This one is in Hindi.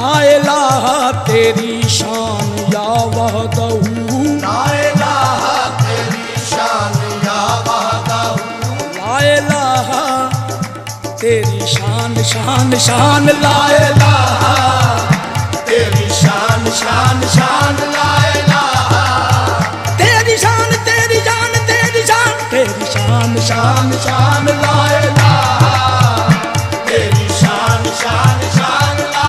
ला इलाहा तेरी शान या वहदहू, ला इलाहा तेरी शान या वहदहू, ला इलाहा तेरी शान शान शान, ला इलाहा तेरी शान शान शान, ला इलाहा तेरी शान तेरी जान तेरी शान, तेरी शान शान शान शान